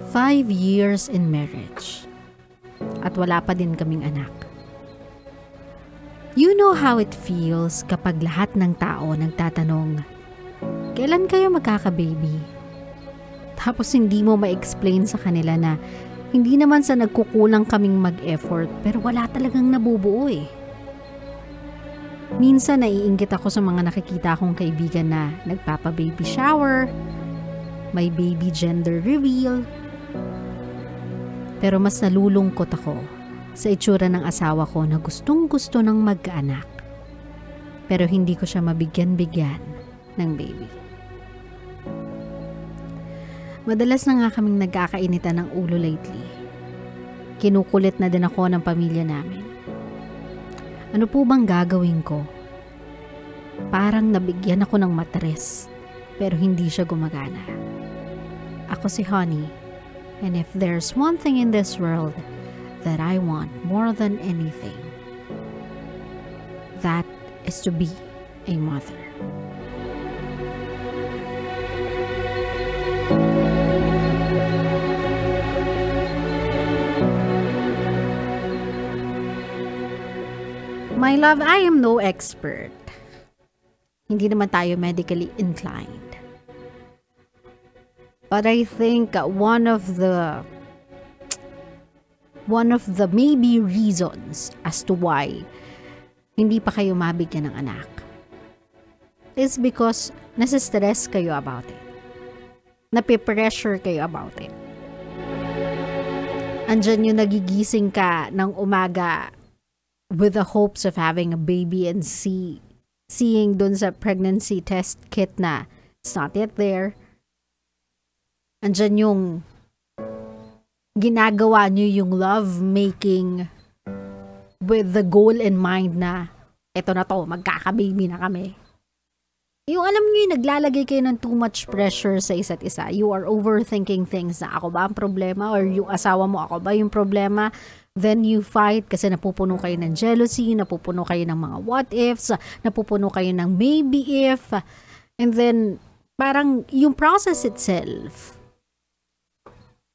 5 years in marriage. At wala pa din kaming anak. You know how it feels kapag lahat ng tao nagtatanong, kailan kayo magkaka-baby? Tapos hindi mo ma-explain sa kanila na hindi naman sa nagkukulang kaming mag-effort pero wala talagang nabubuo eh. Minsan naiinggit ako sa mga nakikita kong kaibigan na nagpapa-baby shower, may baby gender reveal. Pero mas nalulungkot ako sa itsura ng asawa ko na gustong-gusto ng magkaanak. Pero hindi ko siya mabigyan-bigyan ng baby. Madalas na nga kaming nagkakainitan ng ulo lately. Kinukulit na din ako ng pamilya namin. Ano po bang gagawin ko? Parang nabigyan ako ng matres, pero hindi siya gumagana. Ako si Honey, and if there's one thing in this world that I want more than anything, that is to be a mother. My love, I am no expert. Hindi naman tayo medically inclined. But I think one of the maybe reasons as to why hindi pa kayo mabigyan ng anak is because nasistress kayo about it. Napipressure kayo about it. Andyan yung nagigising ka ng umaga with the hopes of having a baby and seeing dun sa pregnancy test kit na it's not yet there. Andyan yung ginagawa nyo yung love making with the goal in mind na eto na to, magkaka-baby na kami. Yung alam nyo yung naglalagay kayo ng too much pressure sa isa't isa. You are overthinking things na ako ba ang problema or yung asawa mo ako ba yung problema. Then you fight kasi napupuno kayo ng jealousy, napupuno kayo ng mga what ifs, napupuno kayo ng maybe if. And then parang yung process itself,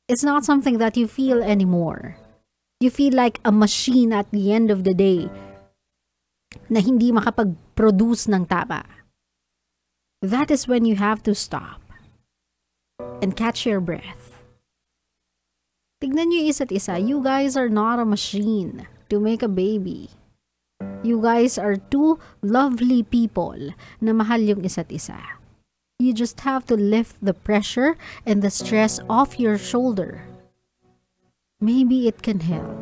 it's not something that you feel anymore. You feel like a machine at the end of the day na hindi makapag-produce ng tama. That is when you have to stop and catch your breath. Tignan nyo isa't isa. You guys are not a machine to make a baby. You guys are two lovely people na mahal yung isa't isa. You just have to lift the pressure and the stress off your shoulder. Maybe it can help.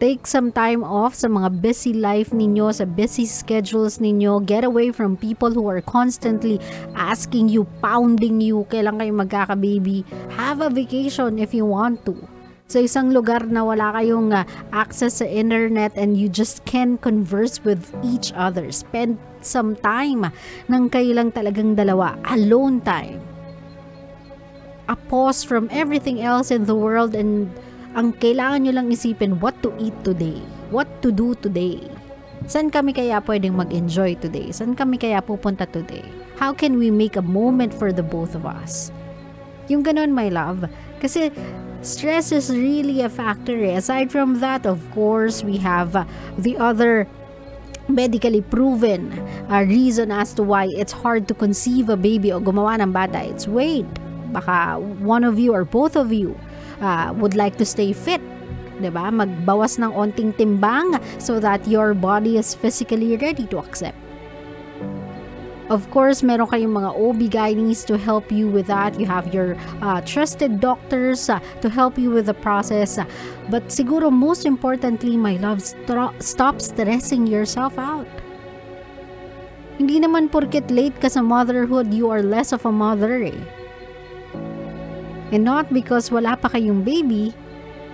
Take some time off sa mga busy life ninyo, sa busy schedules ninyo. Get away from people who are constantly asking you, pounding you, kailan kayo magkaka-baby. Have a vacation if you want to. Sa isang lugar na wala kayong access sa internet and you just can converse with each other. Spend some time nang kayo lang talagang dalawa. Alone time. A pause from everything else in the world and ang kailangan nyo lang isipin, what to eat today? What to do today? Saan kami kaya pwedeng mag-enjoy today? Saan kami kaya pupunta today? How can we make a moment for the both of us? Yung ganun, my love. Kasi stress is really a factor. Aside from that, of course, we have the other medically proven reason as to why it's hard to conceive a baby o gumawa ng bata. It's weight. Baka one of you or both of you would like to stay fit, diba? Magbawas ng onting timbang so that your body is physically ready to accept. Of course, meron kayong mga OB-GYNs to help you with that. You have your trusted doctors to help you with the process. But siguro most importantly, my love, stop stressing yourself out. Hindi naman porket late ka sa motherhood, you are less of a mother eh. And not because wala pa kayong baby,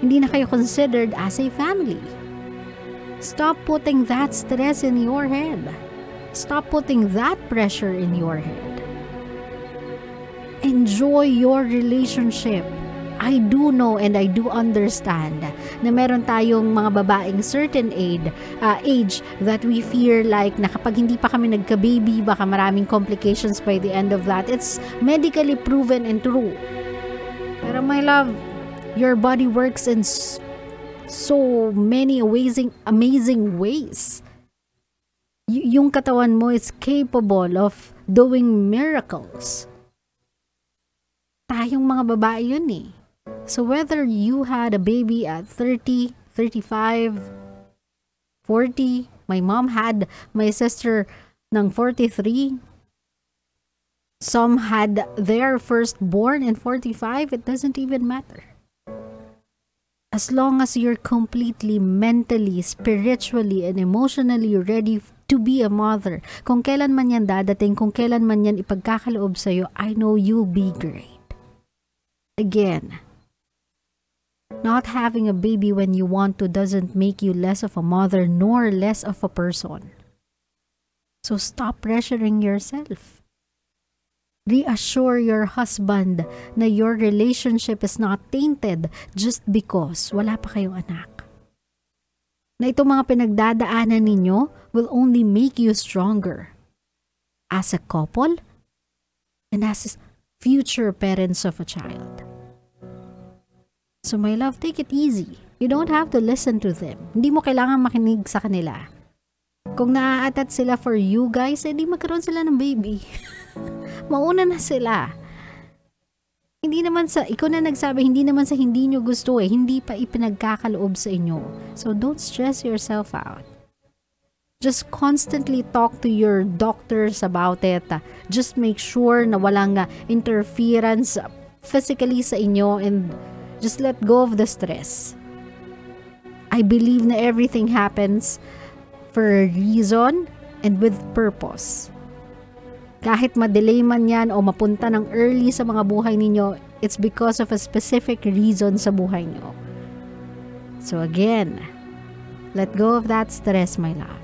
hindi na kayo considered as a family. Stop putting that stress in your head. Stop putting that pressure in your head. Enjoy your relationship. I do know and I do understand na meron tayong mga babaeng certain age that we fear like na kapag hindi pa kami nagka-baby, baka maraming complications by the end of that. It's medically proven and true Pero my love, your body works in so many amazing ways. Yung katawan mo is capable of doing miracles. Tayong mga babae yun eh. So whether you had a baby at 30, 35, 40, my mom had my sister ng 43, some had their firstborn in 45, it doesn't even matter. As long as you're completely mentally, spiritually, and emotionally ready to be a mother, kung kailan man yan dadating, kung kailan man yan ipagkakaloob sa'yo, I know you'll be great. Again, not having a baby when you want to doesn't make you less of a mother nor less of a person. So stop pressuring yourself. Reassure your husband na your relationship is not tainted just because wala pa kayong anak. Na itong mga pinagdadaanan ninyo will only make you stronger as a couple and as future parents of a child. So my love, take it easy. You don't have to listen to them. Hindi mo kailangan makinig sa kanila. Kung naaatat sila for you guys, edi magkaroon sila ng baby. Mauna na sila. Hindi naman ikaw na nagsabi, hindi naman sa hindi nyo gusto eh. Hindi pa ipinagkakaloob sa inyo. So don't stress yourself out. Just constantly talk to your doctors about it. Just make sure na walang interference physically sa inyo and just let go of the stress. I believe na everything happens for a reason and with purpose. Kahit ma-delay man yan o mapunta ng early sa mga buhay ninyo, it's because of a specific reason sa buhay nyo. So again, let go of that stress, my love.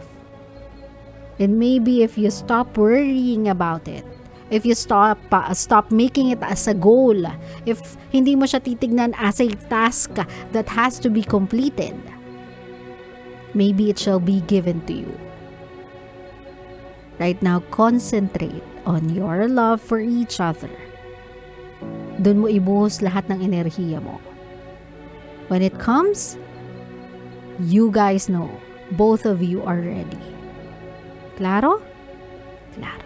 And maybe if you stop worrying about it, if you stop making it as a goal, if hindi mo siya titignan as a task that has to be completed, maybe it shall be given to you. Right now, concentrate on your love for each other. Doon mo ibuhos lahat ng enerhiya mo. When it comes, you guys know, both of you are ready. Claro? Claro.